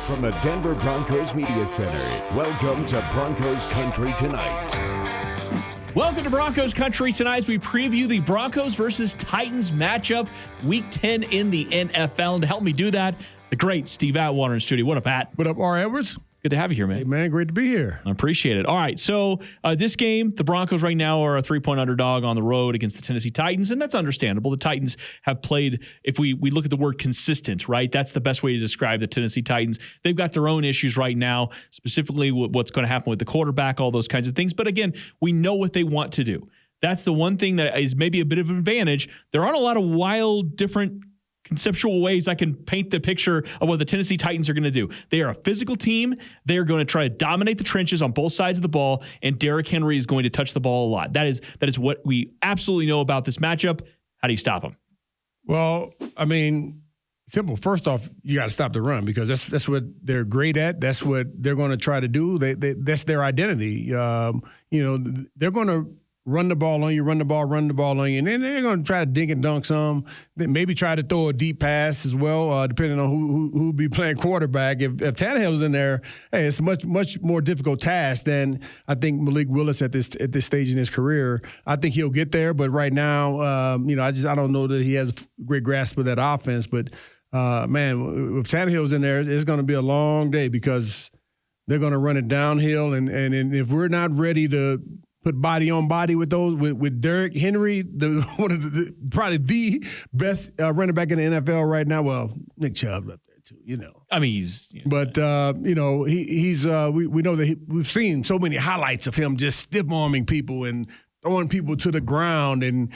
From the Denver Broncos Media Center, welcome to Broncos Country Tonight. Welcome to Broncos Country Tonight as we preview the Broncos versus Titans matchup, Week 10 in the NFL. And to help me do that, the great Steve Atwater in studio. What up, Pat? What up, R. Edwards? Good to have you here, man. Hey, man, great to be here. I appreciate it. All right, so this game, the Broncos right now are a 3-point underdog on the road against the Tennessee Titans, and that's understandable. The Titans have played, if we look at the word consistent, right, that's the best way to describe the Tennessee Titans. They've got their own issues right now, specifically what's going to happen with the quarterback, all those kinds of things. But again, we know what they want to do. That's the one thing that is maybe a bit of an advantage. There aren't a lot of wild, different conceptual ways I can paint the picture of what the Tennessee Titans are going to do. They are a physical team. They are going to try to dominate the trenches on both sides of the ball, and Derrick Henry is going to touch the ball a lot. That is what we absolutely know about this matchup. How do you stop them? Well, I mean, simple. First off, you got to stop the run because that's what they're great at. That's what they're going to try to do. That's their identity. They're going to run the ball on you, run the ball on you, and then they're going to try to dink and dunk some. Then maybe try to throw a deep pass as well, depending on who be playing quarterback. If Tannehill's in there, hey, it's a much more difficult task than I think Malik Willis at this stage in his career. I think he'll get there, but right now, I don't know that he has a great grasp of that offense. But man, if Tannehill's in there, it's going to be a long day because they're going to run it downhill, and if we're not ready to put body on body with Derrick Henry, probably the best running back in the NFL right now. Well, Nick Chubb's up there too, I mean, he's. But we know that we've seen so many highlights of him just stiff arming people and throwing people to the ground. And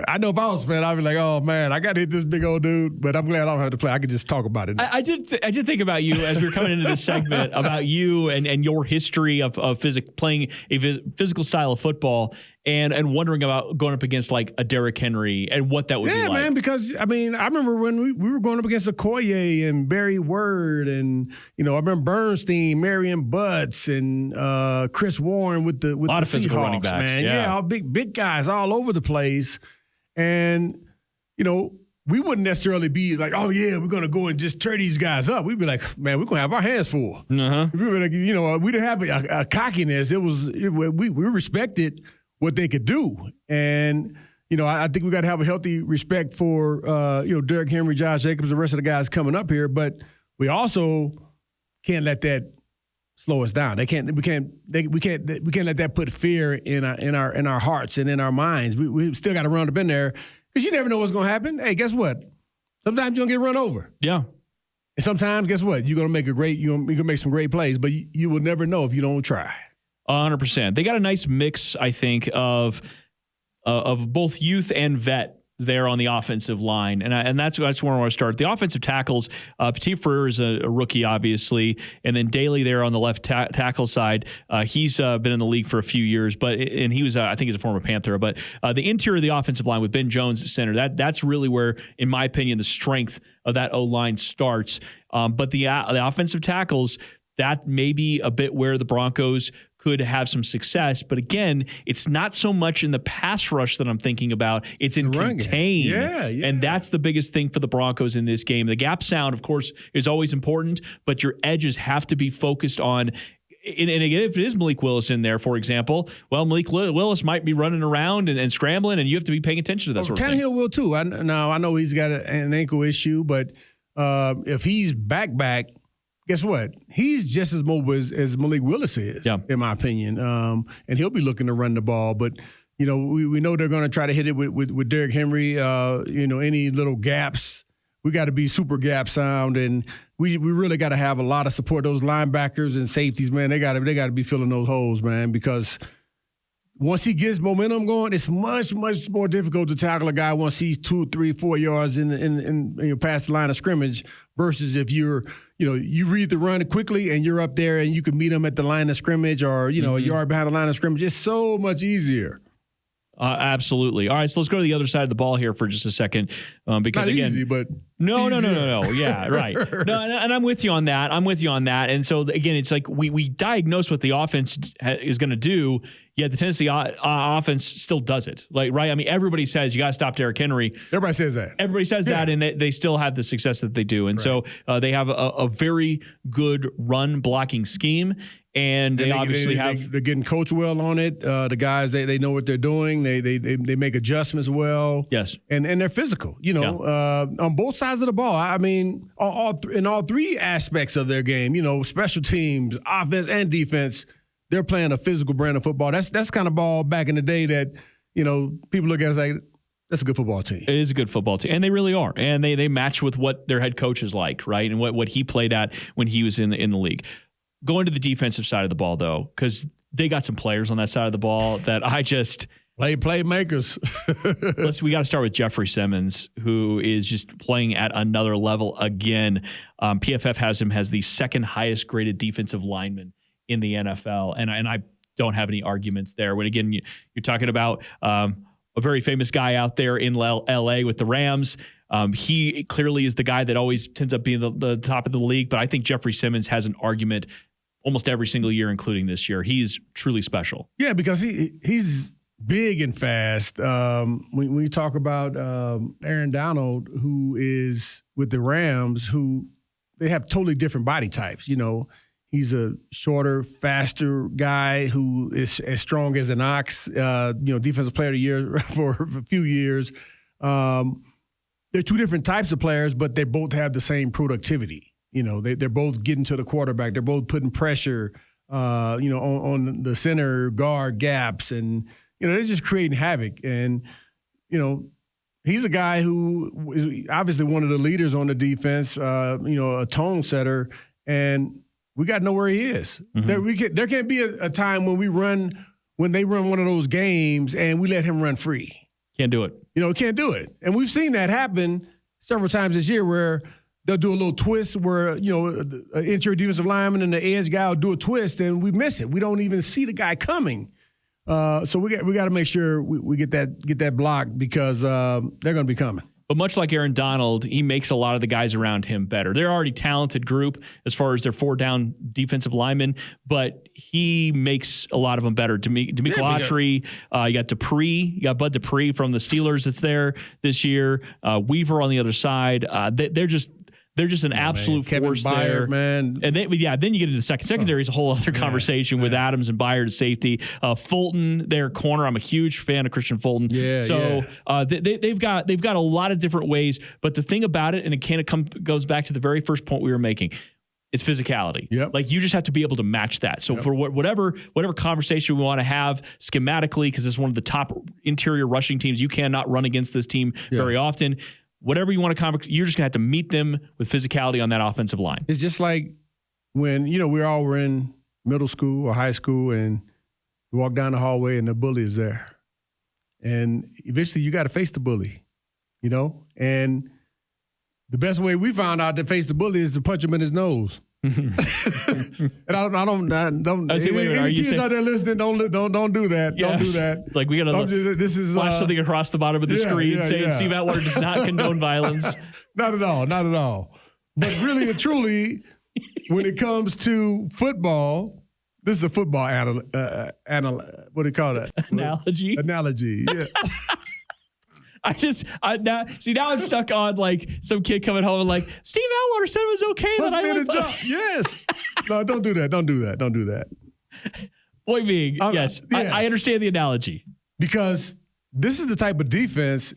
I know if I was a fan, I'd be like, oh man, I got to hit this big old dude. But I'm glad I don't have to play. I could just talk about it. I did think about you as we were coming into this segment about you and your history of playing a physical style of football and wondering about going up against like a Derrick Henry and what that would be like. Yeah, man, because I mean, I remember when we were going up against Okoye and Barry Word and I remember Bernstein, Marion Butts and Chris Warren with the physical Seahawks, running backs, man. Yeah, all big guys all over the place. And, we wouldn't necessarily be like, oh, yeah, we're going to go and just tear these guys up. We'd be like, man, we're going to have our hands full. Uh-huh. We'd be like, we didn't have a cockiness. We respected what they could do. And, I think we got to have a healthy respect for, Derrick Henry, Josh Jacobs, the rest of the guys coming up here. But we also can't let that slow us down. We can't let that put fear in our hearts and in our minds. We still got to run up in there because you never know what's going to happen. Hey, guess what? Sometimes you're going to get run over. Yeah. And sometimes, guess what? You're going to make some great plays, but you will never know if you don't try. 100%. They got a nice mix, I think, of both youth and vet there on the offensive line. And that's where I want to start. The offensive tackles, Petit Frere is a rookie, obviously, and then Daly there on the left tackle side. He's been in the league for a few years, and he was, I think he's a former Panther. But the interior of the offensive line with Ben Jones at center, that's really where, in my opinion, the strength of that O-line starts. But the offensive tackles, that may be a bit where the Broncos could have some success. But again, it's not so much in the pass rush that I'm thinking about. It's in contain. Yeah. And that's the biggest thing for the Broncos in this game. The gap sound, of course, is always important, but your edges have to be focused on. And again, if it is Malik Willis in there, for example, well, Malik Willis might be running around and scrambling, and you have to be paying attention to that sort of thing. Tannehill will too. I know he's got an ankle issue, but if he's back, guess what? He's just as mobile as Malik Willis is, in my opinion. And he'll be looking to run the ball. But, we know they're going to try to hit it with Derrick Henry. Any little gaps, we got to be super gap sound. And we really got to have a lot of support. Those linebackers and safeties, man, they got to be filling those holes, man, because once he gets momentum going, it's much, much more difficult to tackle a guy once he's 2, 3, 4 yards in past the line of scrimmage versus if you read the run quickly and you're up there and you can meet him at the line of scrimmage or, a yard behind the line of scrimmage. It's so much easier. Absolutely. All right, so let's go to the other side of the ball here for just a second, because Not again, easy, but no. Yeah, right. No, and I'm with you on that. And so again, it's like we diagnose what the offense is going to do. Yet the Tennessee offense still does it. Like, right? I mean, everybody says you got to stop Derrick Henry. Everybody says that. Everybody says that, and they still have the success that they do. And so they have a very good run blocking scheme. And they obviously they're getting coached well on it. The guys, they know what they're doing. They make adjustments well. Yes. And they're physical, on both sides of the ball. I mean, in all three aspects of their game, special teams, offense and defense, they're playing a physical brand of football. That's kind of ball back in the day that, people look at as like, that's a good football team. It is a good football team. And they really are. And they match with what their head coach is like, right? And what he played at when he was in the league. Going to the defensive side of the ball, though, because they got some players on that side of the ball that I just playmakers. We got to start with Jeffrey Simmons, who is just playing at another level again. PFF has him as the second highest graded defensive lineman in the NFL, and I don't have any arguments there. When again you're talking about a very famous guy out there in LA with the Rams. He clearly is the guy that always tends up being the top of the league, but I think Jeffrey Simmons has an argument almost every single year, including this year. He's truly special. Yeah, because he's big and fast. When you talk about Aaron Donald, who is with the Rams, who they have totally different body types. He's a shorter, faster guy who is as strong as an ox. Defensive player of the year for a few years. They're two different types of players, but they both have the same productivity. They're both getting to the quarterback. They're both putting pressure, on the center guard gaps, and they're just creating havoc. And he's a guy who is obviously one of the leaders on the defense. A tone setter, and we got to know where he is. Mm-hmm. There can't be a time when they run one of those games and we let him run free. Can't do it. Can't do it. And we've seen that happen several times this year where they'll do a little twist where, an interior defensive lineman and the edge guy will do a twist and we miss it. We don't even see the guy coming. So we got to make sure we get that block because they're going to be coming. But much like Aaron Donald, he makes a lot of the guys around him better. They're already talented group as far as their 4-down defensive linemen, but he makes a lot of them better. D'Amico Autry, you got Dupree, you got Bud Dupree from the Steelers that's there this year. Weaver on the other side. They're just an absolute force there, man. And then you get into the secondary is a whole other conversation with Adams and Byard at safety. Fulton, their corner. I'm a huge fan of Christian Fulton. They've got a lot of different ways. But the thing about it, and it goes back to the very first point we were making, it's physicality. Yep. Like you just have to be able to match that. So for whatever conversation we want to have schematically, because it's one of the top interior rushing teams, you cannot run against this team very often. Whatever you want to you're just going to have to meet them with physicality on that offensive line. It's just like when, we all were in middle school or high school and we walk down the hallway and the bully is there. And eventually you got to face the bully, And the best way we found out to face the bully is to punch him in his nose. And I don't. Any kids out there listening, don't do that. Yeah. Don't do that. Like we gotta this is flash something across the bottom of the screen saying Steve Atwater does not condone violence. Not at all. But really and truly, when it comes to football, this is a football what do you call that? Analogy. Yeah. Now I'm stuck on like some kid coming home and like Steve Atwater said it was okay that I went. Yes. No, don't do that. Point being, yes. I understand the analogy because this is the type of defense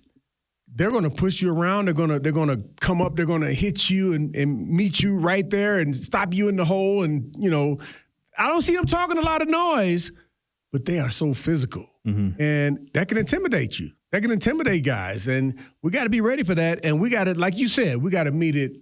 they're going to push you around. They're going to come up. They're going to hit you and meet you right there and stop you in the hole. And I don't see them talking a lot of noise, but they are so physical, and that can intimidate you. That can intimidate guys, and we got to be ready for that. And we got to, like you said, we got to meet it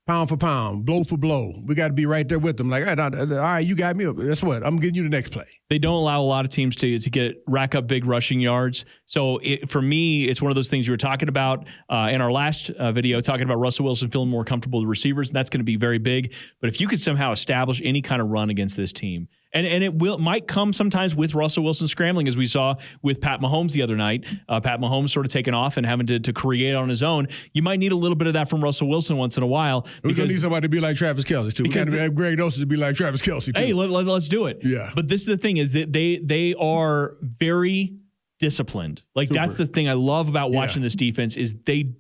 pound for pound, blow for blow. We got to be right there with them. Like, all right, you got me. That's what I'm getting you the next play. They don't allow a lot of teams to rack up big rushing yards. So for me, it's one of those things you were talking about in our last video, talking about Russell Wilson feeling more comfortable with receivers. And that's going to be very big. But if you could somehow establish any kind of run against this team, And it might come sometimes with Russell Wilson scrambling, as we saw with Pat Mahomes the other night. Pat Mahomes sort of taking off and having to create on his own. You might need a little bit of that from Russell Wilson once in a while. We're going to need somebody to be like Travis Kelce, too. We're going to have Greg Olsen to be like Travis Kelce, too. Hey, let's do it. Yeah. But this is the thing, is that they are very disciplined. Like, that's the thing I love about watching this defense is they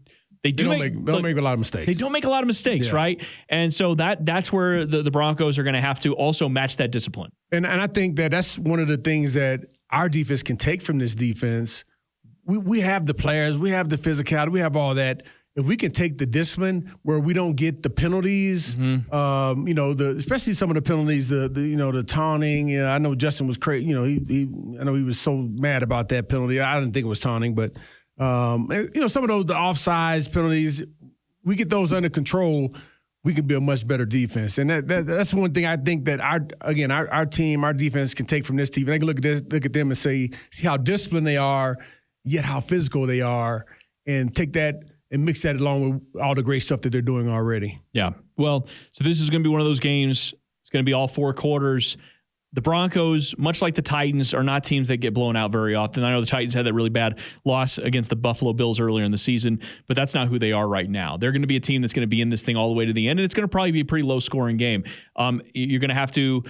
don't make a lot of mistakes. They don't make a lot of mistakes, right? And so that's where the Broncos are going to have to also match that discipline. And I think that's one of the things that our defense can take from this defense. We have the players, we have the physicality, we have all that. If we can take the discipline where we don't get the penalties, especially some of the penalties, the taunting. I know Justin was crazy. I know he was so mad about that penalty. I didn't think it was taunting, but. Some of the offsides penalties, we get those under control, we can be a much better defense. And that's one thing I think that our team, our defense can take from this team. They can look at them and see how disciplined they are, yet how physical they are, and take that and mix that along with all the great stuff that they're doing already. Yeah. Well, so this is going to be one of those games. It's going to be all 4 quarters. The Broncos, much like the Titans, are not teams that get blown out very often. I know the Titans had that really bad loss against the Buffalo Bills earlier in the season, but that's not who they are right now. They're going to be a team that's going to be in this thing all the way to the end, and it's going to probably be a pretty low-scoring game. You're going to have to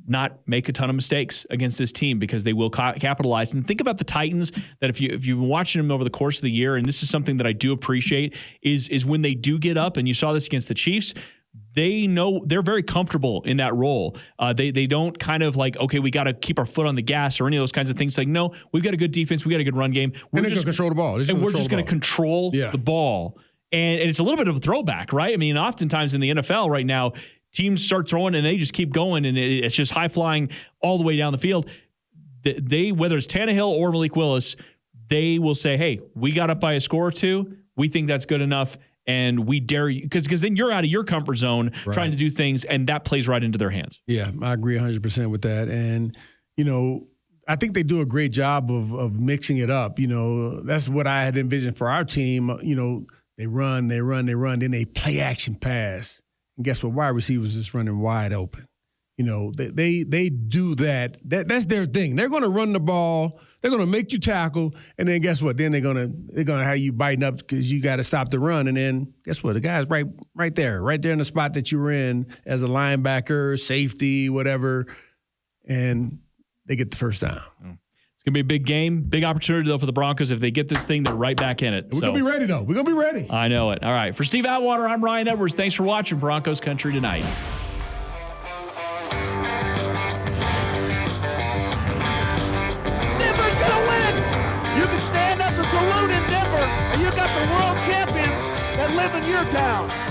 not make a ton of mistakes against this team because they will capitalize. And think about the Titans, that if you've been watching them over the course of the year, and this is something that I do appreciate, is when they do get up, and you saw this against the Chiefs, they know they're very comfortable in that role. They don't kind of like, okay, we got to keep our foot on the gas or any of those kinds of things. Like, no, we've got a good defense. We got a good run game. We're just going to control the ball. We're just going to control the ball. And it's a little bit of a throwback, right? I mean, oftentimes in the NFL right now, teams start throwing and they just keep going, and it's just high flying all the way down the field. They, whether it's Tannehill or Malik Willis, they will say, hey, we got up by a score or 2. We think that's good enough. And we dare you, because then you're out of your comfort zone trying to do things, and that plays right into their hands. Yeah, I agree 100% with that. And, I think they do a great job of mixing it up. That's what I had envisioned for our team. They run, then they play action pass. And guess what? Wide receivers just running wide open. They do that. That's their thing. They're going to run the ball. They're going to make you tackle, and then guess what? Then they're gonna have you biting up because you got to stop the run. And then guess what? The guy's right there in the spot that you were in as a linebacker, safety, whatever, and they get the first down. It's going to be a big game, big opportunity, though, for the Broncos. If they get this thing, they're right back in it. We're going to be ready, though. We're going to be ready. I know it. All right. For Steve Atwater, I'm Ryan Edwards. Thanks for watching Broncos Country Tonight. You can stand up and salute in Denver, and you got the world champions that live in your town.